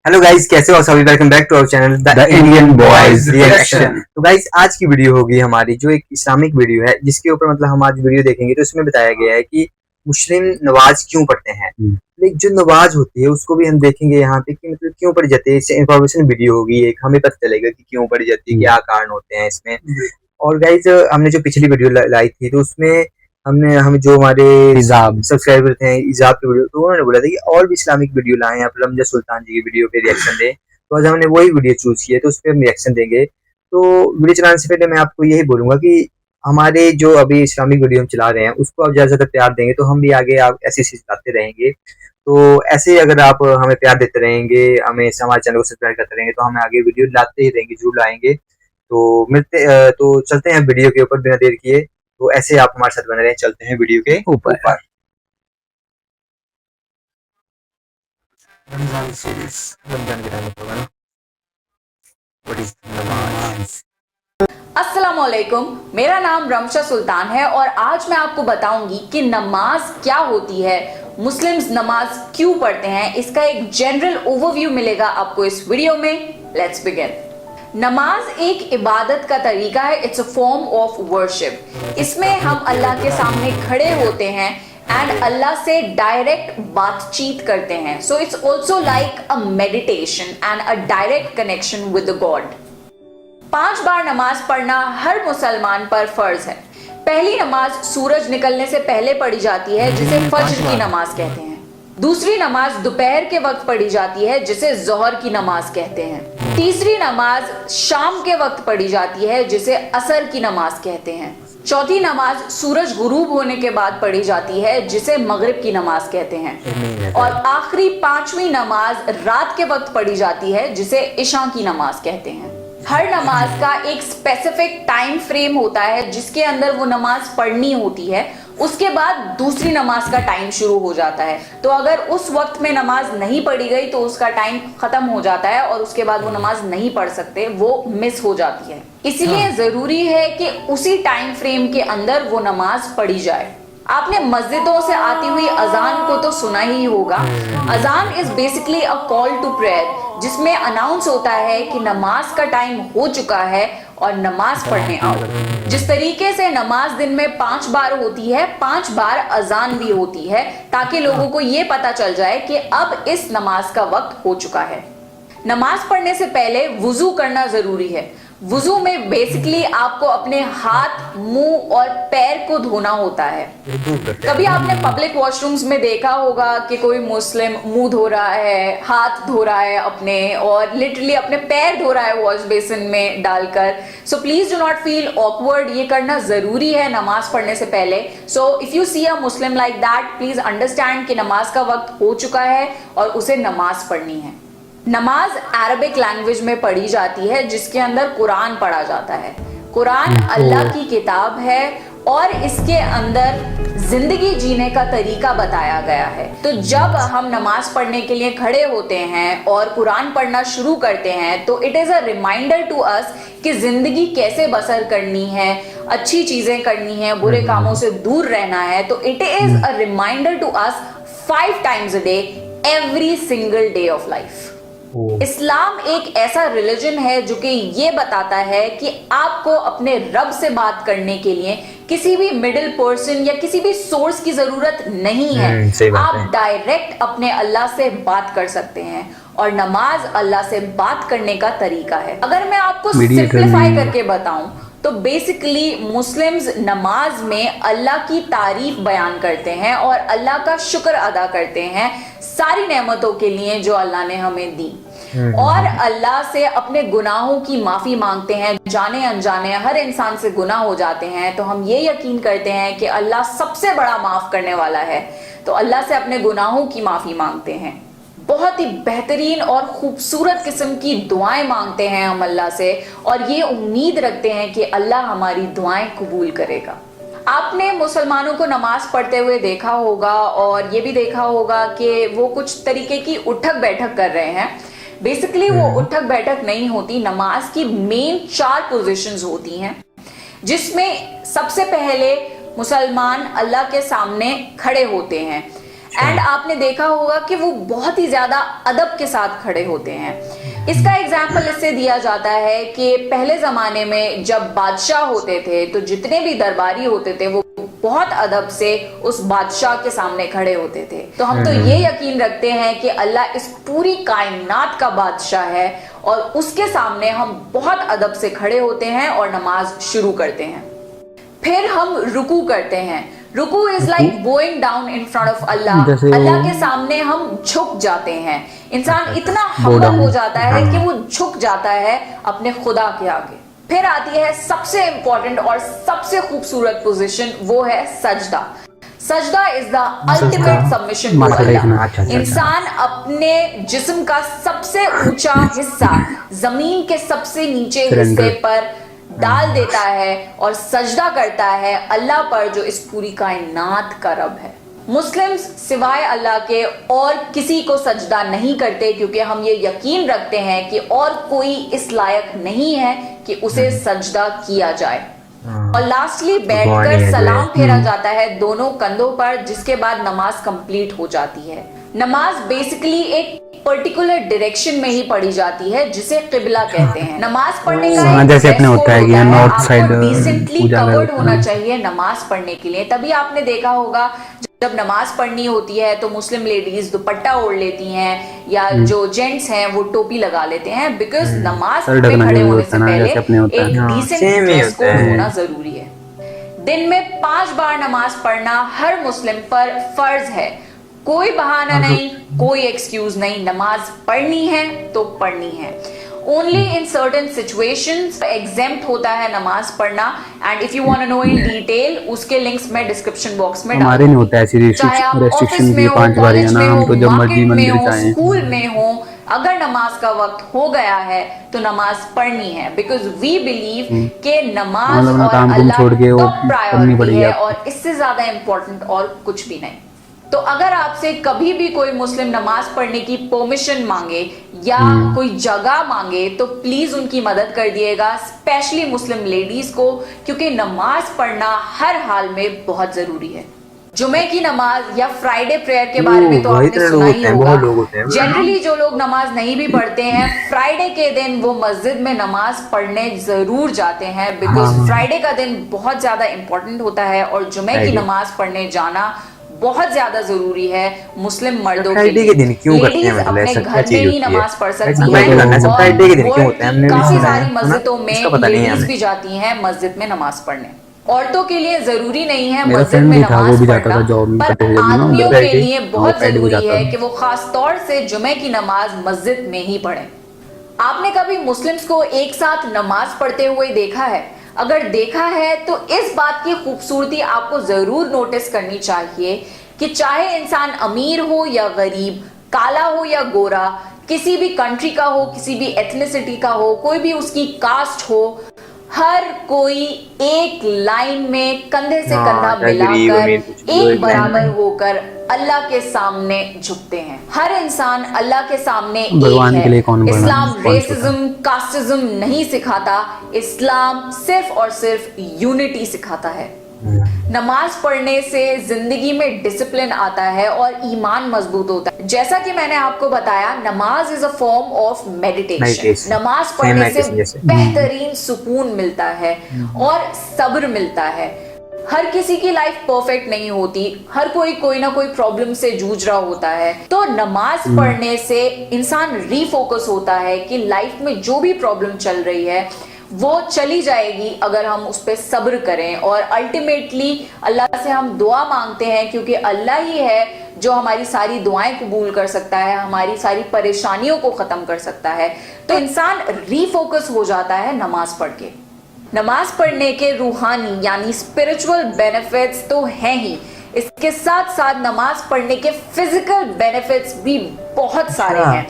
Hello guys, कैसे हो सभी। Welcome back to our channel the Indian boys reaction. तो गाइस, आज की वीडियो होगी हमारी जो एक इस्लामिक वीडियो है, जिसके ऊपर मतलब हम आज वीडियो देखेंगे। तो इसमें बताया गया है कि मुस्लिम नमाज क्यों पढ़ते हैं। लेकिन जो नमाज होती है उसको भी हम देखेंगे यहाँ पे कि मतलब क्यों पढ़ी जाती है। इससे इन्फॉर्मेशन वीडियो होगी, एक हमें पता चलेगा कि क्यों पढ़ी जाती है, क्या कारण होते हैं इसमें। और गाइस, हमने जो पिछली वीडियो लाई थी तो उसमें हम जो हमारे सब्सक्राइबर थे इजाब की वीडियो, तो उन्होंने बोला था कि और भी इस्लामिक वीडियो लाएं, आप रमजा सुल्तान जी की वीडियो पे रिएक्शन दें। तो आज हमने वही वीडियो चूज किया, तो उस पर हम रिएक्शन देंगे। तो वीडियो चलाने से पहले मैं आपको यही बोलूंगा कि हमारे जो अभी इस्लामिक वीडियो हम चला रहे हैं उसको आप ज्यादा से ज्यादा प्यार देंगे, तो हम भी आगे आप ऐसी चीज लाते रहेंगे। तो ऐसे अगर आप हमें प्यार देते रहेंगे, हमें हमारे चैनल को सब्सक्राइब करते रहेंगे, तो हमें आगे वीडियो लाते ही रहेंगे, जरूर लाएंगे। तो चलते हैं वीडियो के ऊपर बिना देर किए। तो ऐसे आप हमारे साथ बने रहें, चलते हैं वीडियो के ऊपर। रमजान सीरीज, रमजान के टाइम होगा ना। व्हाट इज नमाज? अस्सलामुअलैकुम, मेरा नाम रमशा सुल्तान है और आज मैं आपको बताऊंगी कि नमाज क्या होती है, मुस्लिम्स नमाज क्यों पढ़ते हैं। इसका एक जनरल ओवरव्यू मिलेगा आपको इस वीडियो में। Let's begin. नमाज एक इबादत का तरीका है। It's a form of worship. इसमें हम अल्लाह के सामने खड़े होते हैं एंड अल्लाह से डायरेक्ट बातचीत करते हैं। So it's also like a meditation and a direct connection with God. 5 बार नमाज पढ़ना हर मुसलमान पर फर्ज है। पहली नमाज सूरज निकलने से पहले पढ़ी जाती है, जिसे फज्र की नमाज कहते हैं। दूसरी नमाज दोपहर के वक्त पढ़ी जाती है, जिसे जोहर की नमाज कहते हैं। तीसरी नमाज शाम के वक्त पढ़ी जाती है, जिसे असर की नमाज कहते हैं। चौथी नमाज सूरज गुरूब होने के बाद पढ़ी जाती है, जिसे मगरिब की नमाज कहते हैं। और आखिरी 5वीं नमाज रात के वक्त पढ़ी जाती है, जिसे इशा की नमाज कहते हैं। हर नमाज का एक स्पेसिफिक टाइम फ्रेम होता है जिसके अंदर वो नमाज पढ़नी होती है। उसके बाद दूसरी नमाज का टाइम शुरू हो जाता है। तो अगर उस वक्त में नमाज नहीं पढ़ी गई तो उसका टाइम खत्म हो जाता है और उसके बाद वो नमाज नहीं पढ़ सकते, वो मिस हो जाती है। इसलिए जरूरी है कि उसी टाइम फ्रेम के अंदर वो नमाज पढ़ी जाए। आपने मस्जिदों से आती हुई अजान को तो सुना ही होगा। Azaan is basically a call to prayer, जिसमें अनाउंस होता है कि नमाज का टाइम हो चुका है और नमाज पढ़ने आओ। जिस तरीके से नमाज दिन में 5 बार होती है, 5 बार अजान भी होती है, ताकि लोगों को ये पता चल जाए कि अब इस नमाज का वक्त हो चुका है। नमाज पढ़ने से पहले वुजू करना जरूरी है। वुजू में बेसिकली आपको अपने हाथ, मुंह और पैर को धोना होता है। कभी आपने पब्लिक वॉशरूम्स में देखा होगा कि कोई मुस्लिम मुंह धो रहा है, हाथ धो रहा है अपने, और लिटरली अपने पैर धो रहा है वॉश बेसिन में डालकर। So please do not feel awkward. ये करना जरूरी है नमाज पढ़ने से पहले। So if you see a Muslim like that, please understand कि नमाज का वक्त हो चुका है और उसे नमाज पढ़नी है। नमाज अरबिक लैंग्वेज में पढ़ी जाती है, जिसके अंदर कुरान पढ़ा जाता है। कुरान अल्लाह की किताब है और इसके अंदर जिंदगी जीने का तरीका बताया गया है। तो जब हम नमाज पढ़ने के लिए खड़े होते हैं और कुरान पढ़ना शुरू करते हैं, तो it is a reminder to us कि जिंदगी कैसे बसर करनी है, अच्छी चीजें करनी है, बुरे कामों से दूर रहना है। तो it is a reminder to us 5 times a day, every single day of life. इस्लाम एक ऐसा रिलीजन है जो कि ये बताता है कि आपको अपने रब से बात करने के लिए किसी भी मिडिल पर्सन या किसी भी सोर्स की जरूरत नहीं है। आप डायरेक्ट अपने अल्लाह से बात कर सकते हैं और नमाज अल्लाह से बात करने का तरीका है। अगर मैं आपको सिंप्लीफाई करके बताऊं तो बेसिकली मुस्लिम्स नमाज में अल्लाह की तारीफ बयान करते हैं और अल्लाह का शुक्र अदा करते हैं सारी नेमतों के लिए जो अल्लाह ने हमें दी, और अल्लाह से अपने गुनाहों की माफी मांगते हैं। जाने अनजाने हर इंसान से गुनाह हो जाते हैं, तो हम ये यकीन करते हैं कि अल्लाह सबसे बड़ा माफ करने वाला है, तो अल्लाह से अपने गुनाहों की माफी मांगते हैं। बहुत ही बेहतरीन और खूबसूरत किस्म की दुआएं मांगते हैं हम अल्लाह से, और ये उम्मीद रखते हैं कि अल्लाह हमारी दुआएं कबूल करेगा। आपने मुसलमानों को नमाज पढ़ते हुए देखा होगा और ये भी देखा होगा कि वो कुछ तरीके की उठक बैठक कर रहे हैं। बेसिकली वो उठक बैठक नहीं होती। नमाज की मेन 4 पोजीशंस होती हैं, जिसमें सबसे पहले मुसलमान अल्लाह के सामने खड़े होते हैं एंड आपने देखा होगा कि वो बहुत ही ज्यादा अदब के साथ खड़े होते हैं। इसका एग्जाम्पल इससे दिया जाता है कि पहले जमाने में जब बादशाह होते थे तो जितने भी दरबारी होते थे वो बहुत अदब से उस बादशाह के सामने खड़े होते थे। तो हम तो ये यकीन रखते हैं कि अल्लाह इस पूरी कायनात का बादशाह है और उसके सामने हम बहुत अदब से खड़े होते हैं और नमाज शुरू करते हैं। फिर हम रुकू करते हैं। रुकू is like going down in front of अल्लाह। अल्लाह के सामने हम झुक जाते हैं। इंसान इतना हम्बल हो जाता है कि वो झुक जाता है अपने खुदा के आगे। फिर आती है सबसे इंपॉर्टेंट और सबसे खूबसूरत पोजीशन, वो है सजदा। सजदा is the ultimate submission to अल्लाह। इंसान अपने जिस्म का सबसे ऊंचा हिस्सा जमीन के सबसे नीचे हिस्से पर डाल देता है और सजदा करता है अल्लाह पर जो इस पूरी कायनात का रब है। मुस्लिम्स सिवाय अल्लाह के और किसी को सजदा नहीं करते क्योंकि हम ये यकीन रखते हैं कि और कोई इस लायक नहीं है कि उसे सजदा किया जाए। और लास्टली बैठकर सलाम फेरा जाता है दोनों कंधों पर, जिसके बाद नमाज कंप्लीट हो जाती है। नमाज बेसिकली एक पर्टिकुलर डायरेक्शन में ही पढ़ी जाती है जिसे किबला कहते हैं। नमाज पढ़ने का जैसे अपने होता है कि नॉर्थ साइड डिसेंटली कवर्ड होना चाहिए नमाज पढ़ने के लिए। तभी आपने देखा होगा जब नमाज पढ़नी होती है तो मुस्लिम लेडीज दुपट्टा ओढ़ लेती हैं या जो जेंट्स हैं वो टोपी लगा लेते हैं, बिकॉज नमाज में खड़े होने से पहले एक डिसेंट ड्रेस कोड होना जरूरी है। दिन में 5 बार नमाज पढ़ना हर मुस्लिम पर फर्ज है। कोई बहाना नहीं, कोई एक्सक्यूज नहीं, नमाज पढ़नी है तो पढ़नी है। Only in certain situations exempt होता है नमाज पढ़ना। And if you want to know in detail उसके लिंक्स मैं डिस्क्रिप्शन बॉक्स में हमारे नहीं होता ऐसी रेस्ट्रिक्शन की 5 बार या ना, हम तो जब मर्जी मंदिर जाएं, स्कूल में हो, अगर नमाज का वक्त हो गया है तो नमाज पढ़नी है, बिकॉज वी बिलीव कि नमाज और अल्लाह टॉप प्रायोरिटी है और इससे ज्यादा इंपॉर्टेंट और कुछ भी नहीं। तो अगर आपसे कभी भी कोई मुस्लिम नमाज पढ़ने की परमिशन मांगे या कोई जगह मांगे तो प्लीज उनकी मदद कर दिएगा, स्पेशली मुस्लिम लेडीज को, क्योंकि नमाज पढ़ना हर हाल में बहुत जरूरी है। जुमे की नमाज या फ्राइडे प्रेयर के बारे में तो आपने सुना ही होगा। जनरली जो लोग नमाज नहीं भी पढ़ते हैं, फ्राइडे के दिन वो मस्जिद में नमाज पढ़ने जरूर जाते हैं, बिकॉज फ्राइडे का दिन बहुत ज्यादा इंपॉर्टेंट होता है और जुमे की नमाज पढ़ने जाना बहुत ज्यादा जरूरी है मुस्लिम मर्दों के लिए। लेडीज अपने घर में ही नमाज पढ़ सकती हैं। काफी सारी मस्जिदों में लेडीज भी जाती हैं मस्जिद में नमाज पढ़ने। औरतों के लिए जरूरी नहीं है मस्जिद में नमाज पढ़ना, पर आदमियों के लिए बहुत जरूरी है कि वो खास तौर से जुमे की नमाज मस्जिद में ही पढ़ें। आपने कभी मुस्लिम्स को एक साथ नमाज पढ़ते हुए देखा है? अगर देखा है तो इस बात की खूबसूरती आपको जरूर नोटिस करनी चाहिए कि चाहे इंसान अमीर हो या गरीब, काला हो या गोरा, किसी भी कंट्री का हो, किसी भी एथनिसिटी का हो, कोई भी उसकी कास्ट हो, हर कोई एक लाइन में कंधे से कंधा मिलाकर एक बराबर होकर अल्लाह के सामने झुकते हैं। हर इंसान अल्लाह के सामने एक है। इस्लाम रेसिज्म, कास्टिज्म नहीं सिखाता, इस्लाम सिर्फ और सिर्फ यूनिटी सिखाता है। नमाज पढ़ने से जिंदगी में डिसिप्लिन आता है और ईमान मजबूत होता है। जैसा कि मैंने आपको बताया, नमाज is a form of meditation. नमाज पढ़ने से बेहतरीन सुकून मिलता है और सब्र मिलता है। हर किसी की लाइफ परफेक्ट नहीं होती, हर कोई ना कोई प्रॉब्लम से जूझ रहा होता है। तो नमाज पढ़ने से इंसान रीफोकस होता है कि लाइफ में जो भी प्रॉब्लम चल रही है वो चली जाएगी अगर हम उस पर सब्र करें। और अल्टीमेटली अल्लाह से हम दुआ मांगते हैं, क्योंकि अल्लाह ही है जो हमारी सारी दुआएं कबूल कर सकता है, हमारी सारी परेशानियों को खत्म कर सकता है। तो इंसान रीफोकस हो जाता है नमाज पढ़ के। नमाज पढ़ने के रूहानी यानी स्पिरिचुअल बेनिफिट्स तो हैं ही, इसके साथ साथ नमाज पढ़ने के फिजिकल बेनिफिट्स भी बहुत सारे हैं।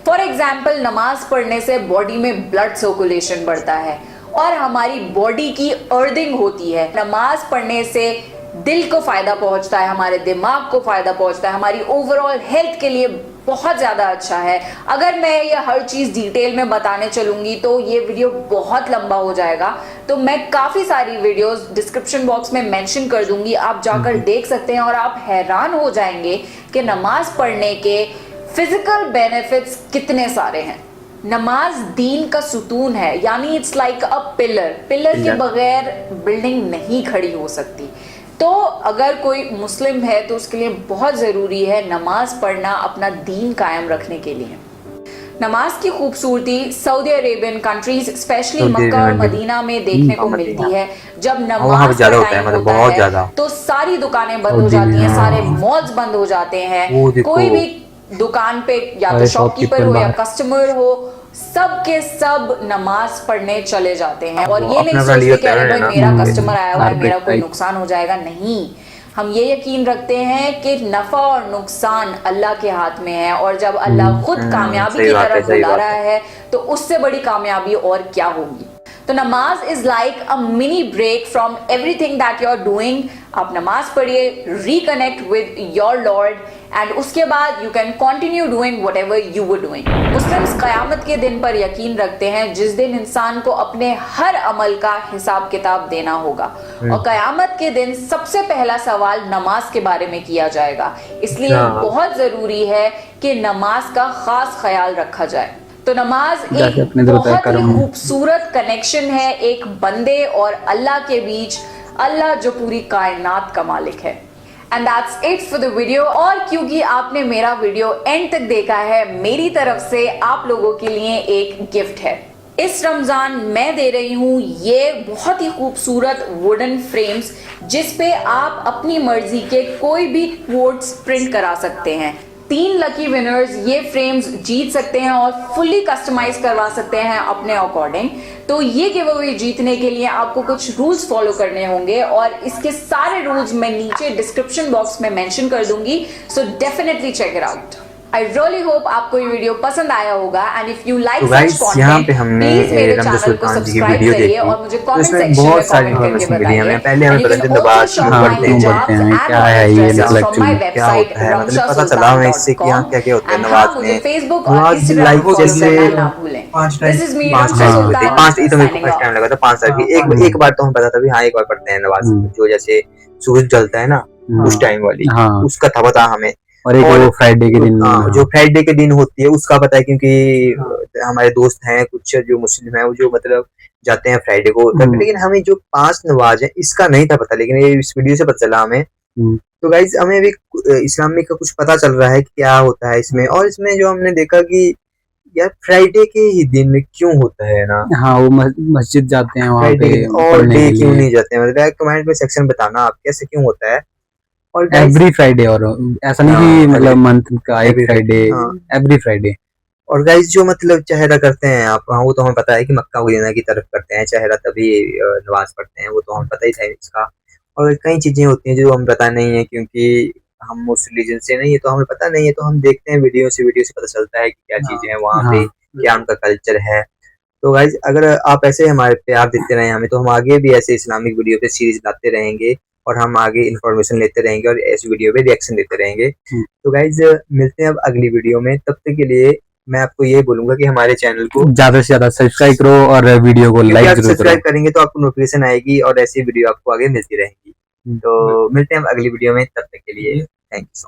फॉर एग्जाम्पल, नमाज पढ़ने से बॉडी में ब्लड सर्कुलेशन बढ़ता है और हमारी बॉडी की अर्थिंग होती है। नमाज पढ़ने से दिल को फायदा पहुंचता है, हमारे दिमाग को फायदा पहुंचता है, हमारी ओवरऑल हेल्थ के लिए बहुत ज़्यादा अच्छा है। अगर मैं ये हर चीज़ डिटेल में बताने चलूँगी तो ये वीडियो बहुत लंबा हो जाएगा, तो मैं काफ़ी सारी वीडियोस डिस्क्रिप्शन बॉक्स में मेंशन कर दूंगी, आप जाकर देख सकते हैं और आप हैरान हो जाएंगे कि नमाज पढ़ने के फिजिकल बेनिफिट्स कितने सारे हैं। नमाज दीन का सुतून है, यानी इट्स लाइक अ पिलर के बगैर बिल्डिंग नहीं खड़ी हो सकती। तो अगर कोई मुस्लिम है तो उसके लिए बहुत ज़रूरी है नमाज पढ़ना अपना दीन कायम रखने के लिए। नमाज की खूबसूरती सऊदी अरेबियन कंट्रीज स्पेशली मक्का और मदीना में देखने को मिलती है। जब नमाज का टाइम होता है तो सारी दुकानें बंद हो जाती हैं, सारे मॉल्स बंद हो जाते हैं, कोई भी दुकान पे या तो शॉपकीपर हो या कस्टमर हो, सब के सब नमाज पढ़ने चले जाते हैं। और ये नहीं सोचते कि अरे भाई मेरा कस्टमर आया हुआ है, मेरा कोई नुकसान हो जाएगा, नहीं, हम ये यकीन रखते हैं कि नफा और नुकसान अल्लाह के हाथ में है, और जब अल्लाह खुद कामयाबी की तरफ बुला रहा है तो उससे बड़ी कामयाबी और क्या होगी। तो namaz is like a mini break from everything that you are doing. आप नमाज पढ़िए, reconnect with your lord, and उसके बाद you can continue doing whatever you were doing. Muslims क़यामत के दिन पर यकीन रखते हैं, जिस दिन इंसान को अपने हर अमल का हिसाब किताब देना होगा, और क़यामत के दिन सबसे पहला सवाल नमाज के बारे में किया जाएगा। इसलिए बहुत जरूरी है कि नमाज का खास ख्याल रखा जाए। तो नमाज एक बहुत ही खूबसूरत कनेक्शन है एक बंदे और अल्लाह के बीच, अल्लाह जो पूरी कायनात का मालिक है। And that's it for the video. और क्योंकि आपने मेरा वीडियो एंड तक देखा है, मेरी तरफ से आप लोगों के लिए एक गिफ्ट है। इस रमजान मैं दे रही हूँ ये बहुत ही खूबसूरत वुडन फ्रेम्स, जिस पे आप अपनी मर्जी के कोई भी कोट्स प्रिंट करा सकते हैं। 3 लकी विनर्स ये फ्रेम्स जीत सकते हैं और फुल्ली कस्टमाइज करवा सकते हैं अपने अकॉर्डिंग। तो ये गिव अवे जीतने के लिए आपको कुछ रूल्स फॉलो करने होंगे, और इसके सारे रूल्स मैं नीचे डिस्क्रिप्शन बॉक्स में मेंशन कर दूंगी, so definitely check it out. I really hope आपको ये वीडियो पसंद आया होगा, and if you like such content, please मेरे चैनल को सब्सक्राइब करिए और मुझे कमेंट सेक्शन में कमेंट करके बताइए। पहले हमें पता चला नमाज क्यों पढ़ते हैं, क्या है ये, मतलब क्या होता है, मतलब पता चला हमें इससे कि यहाँ क्या क्या होता है नमाज में। नमाज लाइक जैसे 5 टाइम तो मेरे को फर्स्ट टाइम लगा था 5 साल की एक बार तो हम पता था भी हाँ एक बार पढ़ते हैं नमाज, जो जैसे सूरज जलता है ना उस टाइम वाली, उसका था पता हमें। और एक वो फ्राइडे के दिन, जो फ्राइडे के दिन होती है उसका पता है, क्योंकि हमारे दोस्त हैं कुछ जो मुस्लिम हैं वो जो मतलब जाते हैं फ्राइडे को, लेकिन हमें जो 5 नमाज है इसका नहीं था पता, लेकिन ये इस वीडियो से पता चला हमें। तो गाइज हमें भी इस्लामिक का कुछ पता चल रहा है कि क्या होता है इसमें, और इसमें जो हमने देखा कि यार फ्राइडे के ही दिन क्यों होता है ना। हाँ, वो मस्जिद जाते हैं वहाँ पे, और डे क्यों नहीं जाते हैं, मतलब कमेंट में सेक्शन बताना आप कैसे क्यों होता है। और एवरी फ्राइडे, और ऐसा नहीं कि मतलब मंथ का एक फ्राइडे, एवरी फ्राइडे। और गाइस जो मतलब चेहरा करते हैं आप, हाँ वो तो हमें पता है कि मक्का मदीना की तरफ करते हैं चेहरा, तभी नमाज पढ़ते हैं, वो तो हमें पता ही था इसका। और कई चीजें होती हैं जो हमें पता नहीं है, क्योंकि हम उस रिलीजन से नहीं है तो हमें पता नहीं है, तो हम देखते हैं वीडियो से पता चलता है कि क्या चीजें हैं वहाँ पे, क्या उनका कल्चर है। तो गाइज अगर आप ऐसे हमारे प्यार देते रहे हमें, तो हम आगे भी ऐसे इस्लामिक वीडियो पे सीरीज लाते रहेंगे, और हम आगे इन्फॉर्मेशन लेते रहेंगे और इस वीडियो पे रिएक्शन देते रहेंगे। तो गाइज मिलते हैं अब अगली वीडियो में, तब तक के लिए मैं आपको ये बोलूंगा कि हमारे चैनल को ज्यादा से ज्यादा सब्सक्राइब करो और वीडियो को लाइक जरूर करो। सब्सक्राइब करेंगे तो आपको नोटिफिकेशन आएगी और ऐसी वीडियो आपको आगे मिलती रहेगी। तो मिलते हैं अब अगली वीडियो में, तब तक के लिए थैंक यू सो मच।